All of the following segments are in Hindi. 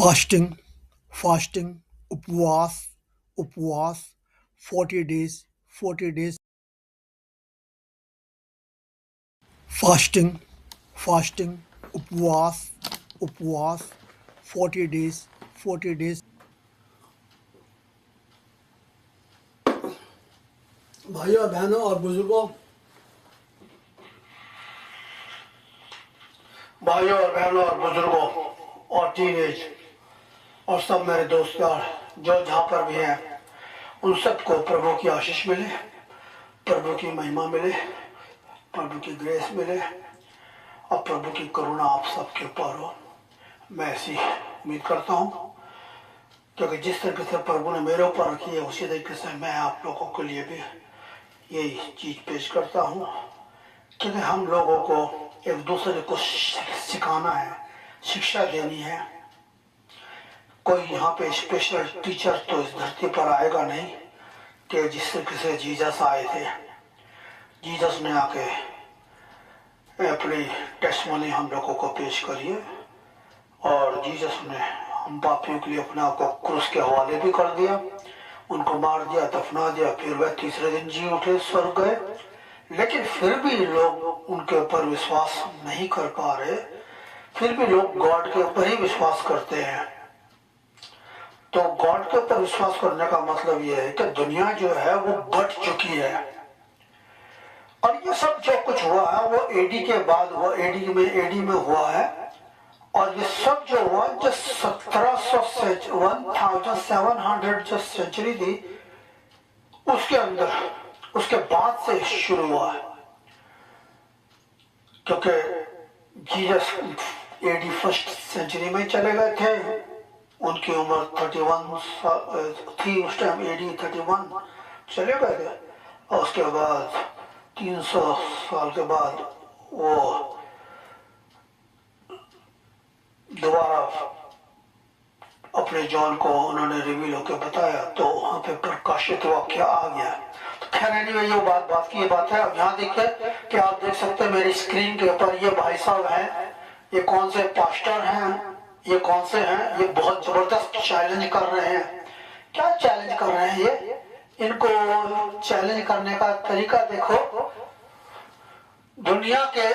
fasting fasting उपवास 40 days fasting उपवास 40 days भाइयों बहनों और बुजुर्गों और टीनेज और सब मेरे दोस्त यार जो जहाँ पर भी हैं उन सबको प्रभु की आशीष मिले, प्रभु की महिमा मिले, प्रभु की ग्रेस मिले और प्रभु की करुणा आप सबके ऊपर हो। मैं ऐसी उम्मीद करता हूँ क्योंकि जिस तरीके से प्रभु ने मेरे ऊपर रखी है उसी तरीके से मैं आप लोगों के लिए भी यही चीज पेश करता हूँ क्योंकि हम लोगों को एक दूसरे को सिखाना है, शिक्षा देनी है। कोई यहाँ पे स्पेशल टीचर तो इस धरती पर आएगा नहीं कि जिस तरीके से जीसस आए थे। जीसस ने आके अपनी टेस्टिमनी हम लोगों को पेश करी है और जीसस ने हम पापियों के लिए अपने आप को क्रूस के हवाले भी कर दिया, उनको मार दिया, दफना दिया, फिर वह तीसरे दिन जी उठे, स्वर्ग गए। लेकिन फिर भी लोग उनके ऊपर विश्वास नहीं कर पा रहे, फिर भी लोग गॉड के ऊपर ही विश्वास करते हैं। तो गॉड के ऊपर विश्वास करने का मतलब यह है कि दुनिया जो है वो बढ़ चुकी है और ये सब जो कुछ हुआ है वो एडी के बाद हुआ, एडी में हुआ है। और ये सब जो हुआ जो 1700 जो सेंचुरी थी उसके अंदर, उसके बाद से शुरू हुआ है क्योंकि जीसस एडी फर्स्ट सेंचुरी में चले गए थे। उनकी उम्र 31 थी उस टाइम, एडी 31 चले गए थे और उसके बाद 300 साल के बाद वो दोबारा अपने जॉन को उन्होंने रिवील होकर बताया तो वहां पे प्रकाशित वाक्य आ गया। तो खैर एनीवे ये बात की बात है। अब यहाँ देखिए कि आप देख सकते हैं मेरी स्क्रीन के ऊपर ये भाई साहब हैं, ये कौन से पास्टर हैं, ये कौन से हैं, ये बहुत जबरदस्त चैलेंज कर रहे हैं। क्या चैलेंज कर रहे हैं ये? इनको चैलेंज करने का तरीका देखो। दुनिया के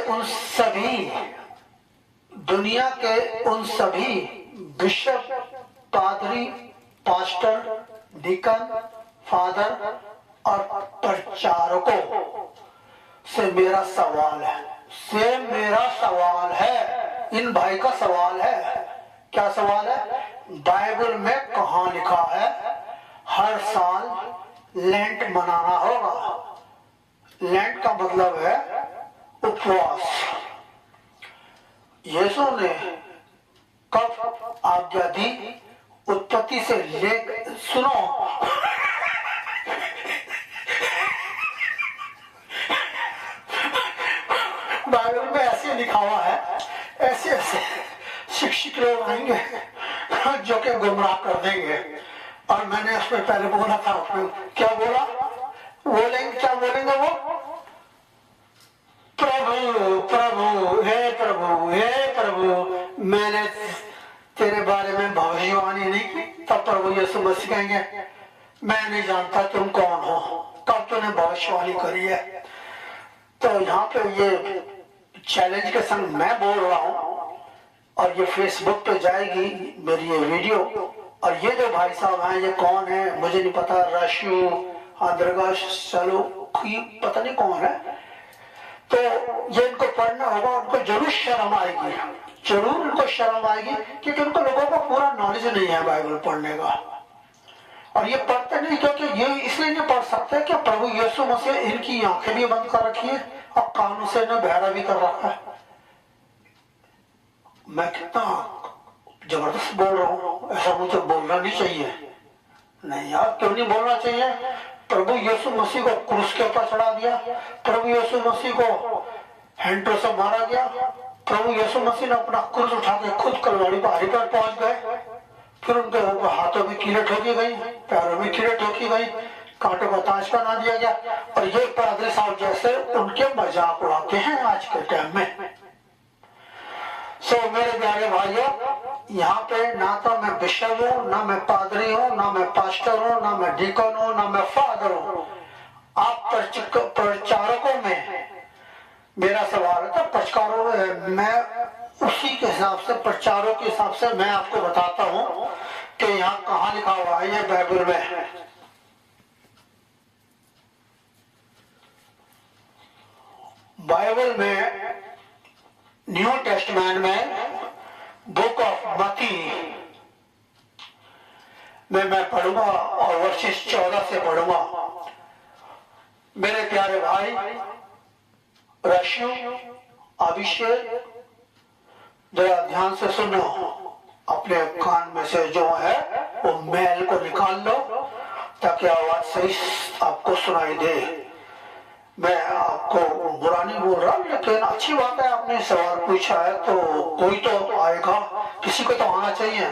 उन सभी बिशप, पादरी, पास्टर, डीकन, फादर और प्रचारकों से मेरा सवाल है, इन भाई का सवाल है। क्या सवाल है? बाइबल में कहाँ लिखा है हर साल लेंट मनाना होगा? लेंट का मतलब है उपवास। यीशु ने कब आज्ञा दी? उत्पत्ति से ले सुनो बाइबल में ऐसे लिखा हुआ है, ऐसे शिक्षित लोग आएंगे जो कि गुमराह कर देंगे। और मैंने उसमें पहले बोला था, क्या बोला? क्या बोलेंगे वो? हे प्रभु मैंने तेरे बारे में भविष्यवाणी नहीं की। तब प्रभु यीशु मसीह कहेंगे मैं नहीं जानता तुम कौन हो, कब तूने भविष्यवाणी करी है। तो यहाँ पे ये चैलेंज के संग मैं बोल रहा हूँ और ये फेसबुक पे जाएगी मेरी ये वीडियो। और ये जो भाई साहब हैं ये कौन है मुझे नहीं पता, राशु आंद्रगाश चलो पता नहीं कौन है। तो ये इनको पढ़ना होगा, उनको जरूर शर्म आएगी क्योंकि उनको लोगों को पूरा नॉलेज नहीं है बाइबल पढ़ने का। और ये पढ़ते नहीं क्योंकि ये इसलिए नहीं पढ़ सकते कि प्रभु यीशु मसीह इनकी आंखें भी बंद कर रखी है और कानों से इन्हें बहरा भी कर रखा है। मैं कितना जबरदस्त बोल रहा हूँ, ऐसा मुझे बोलना नहीं चाहिए। नहीं यार, क्यों नहीं बोलना चाहिए? प्रभु यीशु मसीह को क्रूस के ऊपर चढ़ा दिया, प्रभु यीशु मसीह को हैंडों से मारा गया, प्रभु यीशु मसीह ने अपना क्रूस उठा के खुद कलवारी पहाड़ी पर पहुंच गए। फिर उनके हाथों में कीलें ठोकी गई, पैरों में कीलें ठोकी गई, कांटों का ताज पहना दिया गया। और ये पादरी साहब जैसे उनके मजाक उड़ाते हैं आज के टाइम में। सो मेरे प्यारे भाइयों, यहाँ पे ना तो मैं बिशप हूँ, ना मैं पादरी हूँ, ना मैं पास्टर हूँ, ना मैं डीकन हूँ, ना मैं फादर हूँ। आप प्रचारकों में मेरा सवाल है, तो प्रचारों में मैं उसी के हिसाब से, प्रचारों के हिसाब से मैं आपको बताता हूँ कि यहाँ कहाँ लिखा हुआ है ये बाइबल में। बाइबल में न्यू टेस्टमेंट में बुक ऑफ मती में मैं पढ़ूंगा और वर्षिस 14 से पढ़ूंगा। मेरे प्यारे भाई रशियों, अभिषेक, जरा ध्यान से सुनो, अपने कान में से जो है वो मैल को निकाल लो ताकि आवाज सही आपको सुनाई दे। मैं आपको बुरा नहीं बोल रहा, लेकिन अच्छी बात है, आपने सवाल पूछा है तो कोई तो आएगा, किसी को तो आना चाहिए।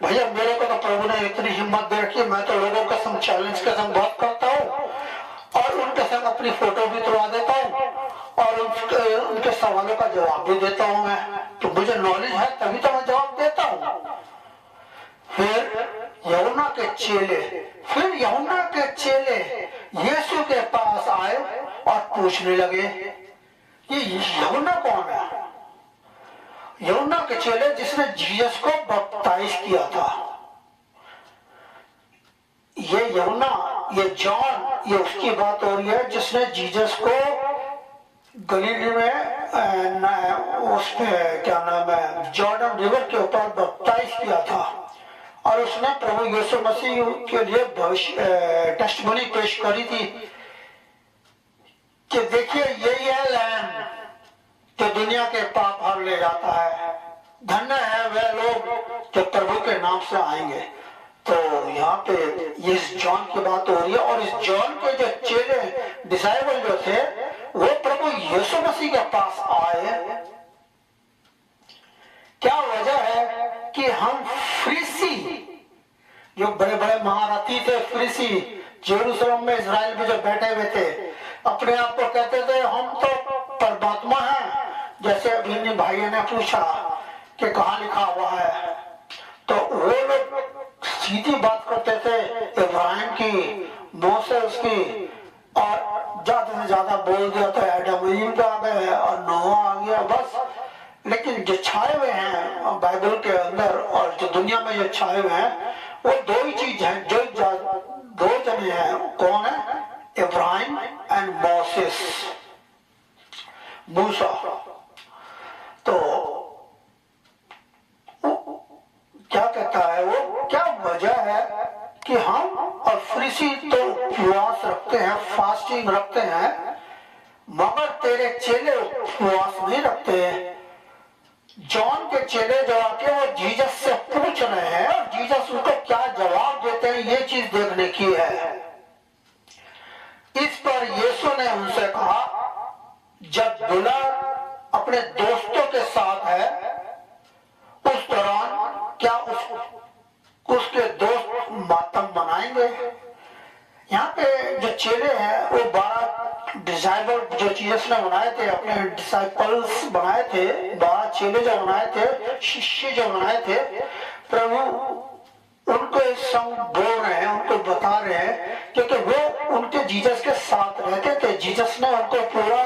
भैया मेरे को तो प्रभु ने इतनी हिम्मत दे रखी है, मैं तो लोगों के संग चैलेंज के संग बात करता हूँ और उनके संग अपनी फोटो भी तुड़वा देता हूँ और उनके सवालों का जवाब भी देता हूँ। मैं तो मुझे नॉलेज है तभी तो मैं जवाब देता हूँ। फिर यूहन्ना के चेले यीशु के पास आए और पूछने लगे, ये यूहन्ना कौन है? यूहन्ना के चेले जिसने जीसस को बपतिस्म किया था। ये यूहन्ना, ये जॉन, ये उसकी बात हो रही है जिसने जीसस को गलीली में उस पे क्या नाम है, जॉर्डन रिवर के ऊपर बपतिस्म किया था और उसने प्रभु यीशु मसीह के लिए भविष्य टेस्टिमनी पेश करी थी कि देखिए यही है लैम जो दुनिया के पाप हर ले जाता है, धन्य है वे लोग जो प्रभु के नाम से आएंगे। तो यहाँ पे इस जॉन की बात हो रही है और इस जॉन के जो चेले डिसाइबल जो थे वो प्रभु यीशु मसीह के पास आए। क्या वजह है कि हम फरीसी, जो बड़े बड़े महारथी थे, फरीसी जेरूसलम में इजराइल में जो बैठे हुए थे, अपने आप को कहते थे हम तो परमात्मा हैं। जैसे अभी भाई ने पूछा कि कहाँ लिखा हुआ है, तो वो लोग सीधी बात करते थे इब्राहिम की, मोसेस की, और ज्यादा से ज्यादा बोल दिया तो एडम ईव आ गए और नोआ आ गया बस। लेकिन जो छाए हुए हैं बाइबल के अंदर और जो दुनिया में जो छाए हुए हैं वो दो ही चीज हैं, जो दो जने हैं। कौन है? इब्राहिम एंड मोसेस, मूसा। तो क्या कहता है वो, क्या वजह है कि हम और फरीसी तो उपवास रखते हैं, फास्टिंग रखते हैं, मगर तेरे चेले उपवास नहीं रखते। जॉन के चेले जो आके वो जीसस से पूछ रहे हैं और जीसस उनको क्या जवाब देते हैं, ये चीज देखने की है। इस पर यीशु ने उनसे कहा, जब दूल्हा अपने दोस्तों के साथ है उस दौरान क्या उसके दोस्त मातम मनाएंगे? यहाँ पे जो चेले हैं वो 12 डिसाइबल जो जीसस ने बनाए थे, अपने डिसाइपल्स बनाए थे, 12 चेले जो बनाए थे, शिष्य जो बनाए थे, प्रभु उनको संग बोल रहे हैं, उनको बता रहे हैं क्योंकि वो उनके जीसस के साथ रहते थे। जीसस ने उनको पूरा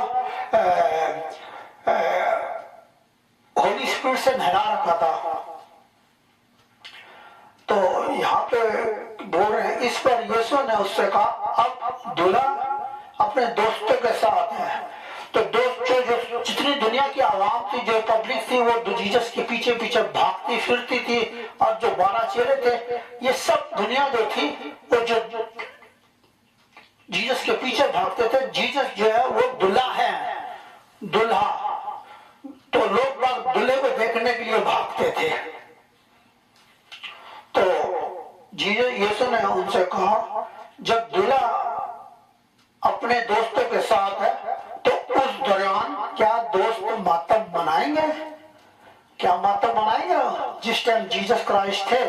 होली स्पिरिट से नहला रखा था। तो यहाँ पे बोल रहे हैं, इस पर यीशु ने उससे कहा, अब दूल्हा अपने दोस्तों के साथ है। तो दोस्त जो जितनी दुनिया की आवाम थी, जो पब्लिक थी, वो जीसस के पीछे पीछे भागती फिरती थी और जो 12 चेले थे, ये सब दुनिया जो थी वो जो जीसस के पीछे भागते थे। जीसस जो है वो दूल्हा है, दूल्हा। तो लोग बाग दूल्हे को देखने के लिए भागते थे। तो यीशु ने उनसे कहा, जब दूल्हा अपने दोस्तों के साथ है तो उस दौरान क्या दोस्त मातम मनाएंगे? क्या मातम मनाएंगे? जिस टाइम जीसस क्राइस्ट थे,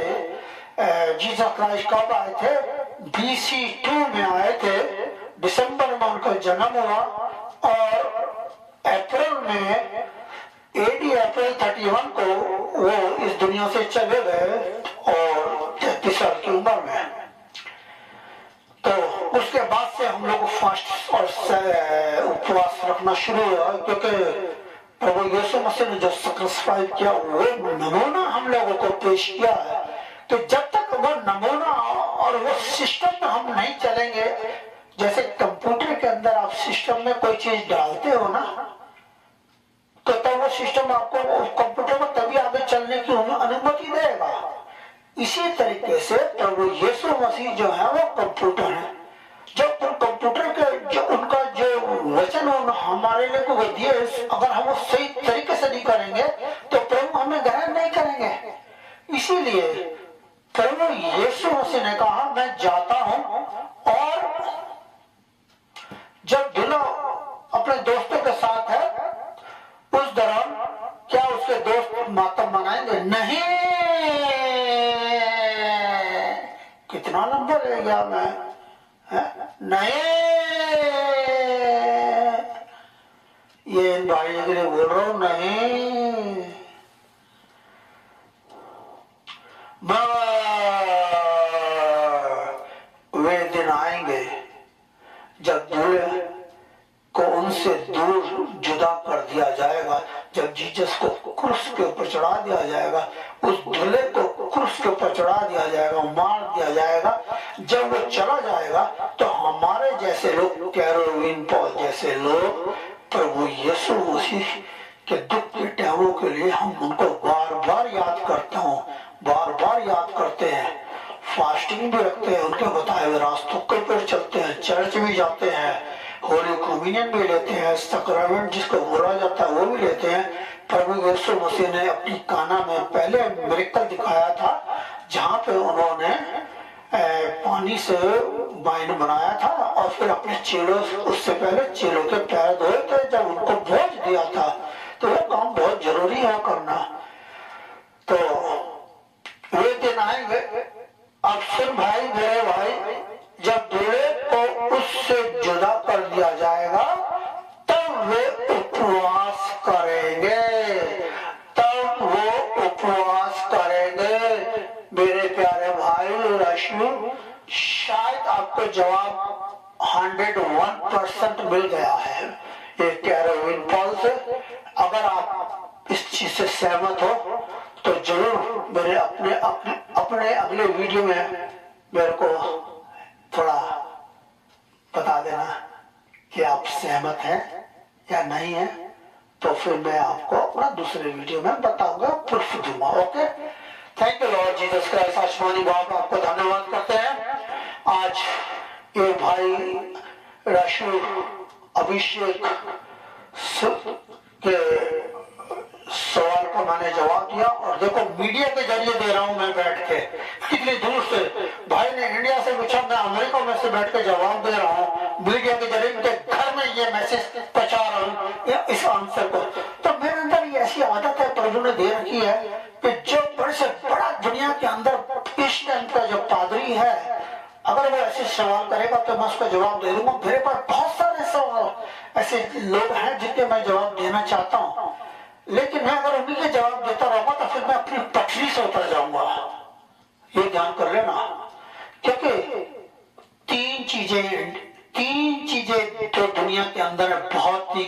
जीसस क्राइस्ट कब आए थे? BC 2 में आए थे, दिसंबर में उनका जन्म हुआ और अप्रैल में एडी अप्रैल 31 को वो इस दुनिया से चले गए और 33 साल की उम्र में। तो उसके बाद से हम लोग फास्ट और उपवास रखना शुरू हुआ, क्योंकि प्रभु यीशु मसीह ने जो सैक्रिफाइस किया वो नमूना हम लोगों को पेश किया है। तो जब तक वो नमूना और वो सिस्टम में हम नहीं चलेंगे, जैसे कंप्यूटर के अंदर आप सिस्टम में कोई चीज डालते हो ना, तो तब वो सिस्टम आपको कंप्यूटर में तभी आगे चलने की अनुमति देगा। इसी तरीके से प्रभु यीशु मसीह जो है वो कंप्यूटर है। जब कंप्यूटर के जो उनका जो वचन हमारे लिए को दिए, अगर हम वो सही तरीके से नहीं करेंगे तो प्रभु हमें ग्रहण नहीं करेंगे। इसीलिए प्रभु यीशु मसीह ने कहा मैं जाता हूं, और जब दूल्हा अपने दोस्तों के साथ है उस दौरान क्या उसके दोस्त मातम मनाएंगे? नहीं। कितना लंबा ले गया मैं, है? नहीं। ये इन भाइयों के लिए बोल रहा हूं, नहीं। वे दिन आएंगे जब दूल्हे को उनसे दूर जुदा कर दिया जाएगा, जब जीसस को क्रूस के ऊपर चढ़ा दिया जाएगा, उस दूल्हे को क्रूस के ऊपर चढ़ा दिया जाएगा, मार दिया जाएगा। जब वो चला जाएगा तो हमारे जैसे लोग, कैरोलिन पॉल जैसे लोग, प्रभु यीशु मसीह के दुख के टाइमों के लिए हम उनको बार बार याद करते हो, बार बार याद करते हैं, फास्टिंग भी रखते हैं, उनके बताए हुए रास्तों के ऊपर चलते हैं, चर्च भी जाते हैं, होली कम्युनियन भी लेते हैं, सैक्रामेंट जिसको बोला जाता है वो भी लेते हैं। प्रभु यीशु मसीह ने अपनी काना में पहले मिरेकल दिखाया था, जहाँ पे उन्होंने पानी से वाइन बनाया था, और फिर अपने चेलों, उससे पहले चेलों के पैर धोए थे जब उनको भोज दिया था। तो वो काम बहुत जरूरी है करना। तो वे दिन आएंगे, अब सुन भाई मेरे भाई, जब दूल्हे को उससे जुदा कर दिया जाएगा तब वे उपवास करेंगे, तब वो उपवास करेंगे। मेरे प्यारे भाई रश्मि, शायद आपको जवाब 101% मिल गया है ये कैरोलिन पॉल से। अगर आप इस चीज से सहमत हो तो जरूर मेरे अपने अगले वीडियो में मेरे को थोड़ा बता देना कि आप सहमत हैं या नहीं है, तो फिर मैं आपको अपना दूसरे वीडियो में बताऊंगा, प्रूफ दूंगा। Okay, thank you Lord Jesus Christ. आसमानी बाप आपको धन्यवाद करते हैं। आज ये भाई रशु अभिषेक के सवाल का मैंने जवाब दिया, और देखो मीडिया के जरिए दे रहा हूं मैं बैठ के, कितनी दूर से भाई ने इंडिया से पूछा, मैं अमेरिका में से बैठ के जवाब दे रहा हूँ, मीडिया के जरिए उनके घर में ये मैसेज पहुंचा रहा हूँ इस आंसर को। तो मेरे अंदर ये ऐसी आदत है प्रभु ने दे रखी है कि जो बड़े से बड़ा दुनिया के अंदर इस टाइम का जो पादरी है, अगर वो ऐसे सवाल करेगा तो मैं उसका जवाब दे दूंगा। मेरे पास बहुत सारे सवाल ऐसे लोग हैं जिनके मैं जवाब देना चाहता हूँ, लेकिन मैं अगर उन्हीं के जवाब देता रहूंगा तो फिर मैं अपनी पटरी से उतर जाऊंगा। ये ध्यान कर लेना, क्योंकि तीन चीजें जो दुनिया के अंदर बहुत ही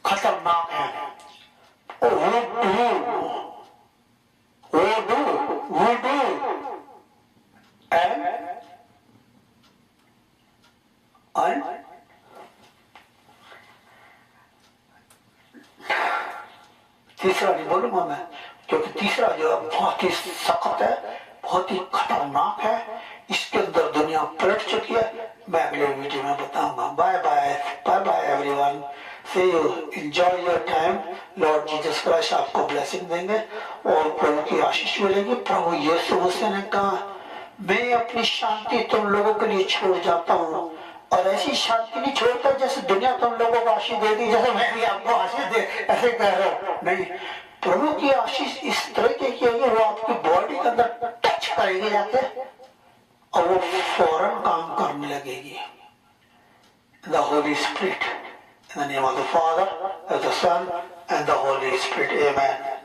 खतरनाक है। वुडू एंड तीसरा नहीं बोलूंगा मैं, क्योंकि तीसरा जो है बहुत ही सख्त है, बहुत ही खतरनाक है, इसके अंदर दुनिया पलट चुकी है। मैं अगले वीडियो में बताऊंगा। Bye bye, bye bye everyone, see you, enjoy your time. Lord Jesus Christ आपको ब्लेसिंग देंगे और प्रभु की आशीष मिलेगी। प्रभु यीशु मसीह ने कहा, मैं अपनी शांति तुम लोगों के लिए छोड़ जाता हूँ, और ऐसी शांति नहीं छोड़ता जैसे दुनिया तुम लोगों को आशीष देती, जैसे मैं भी आपको आशीष दे, ऐसे कह रहा हूँ। नहीं, प्रभु की आशीष इस तरीके की है, वो आपकी बॉडी के अंदर टच करेगी जाके, और वो फौरन काम करने लगेगी। The Holi spirit In the name of the Father, of the Son, and the Holy Spirit. Amen.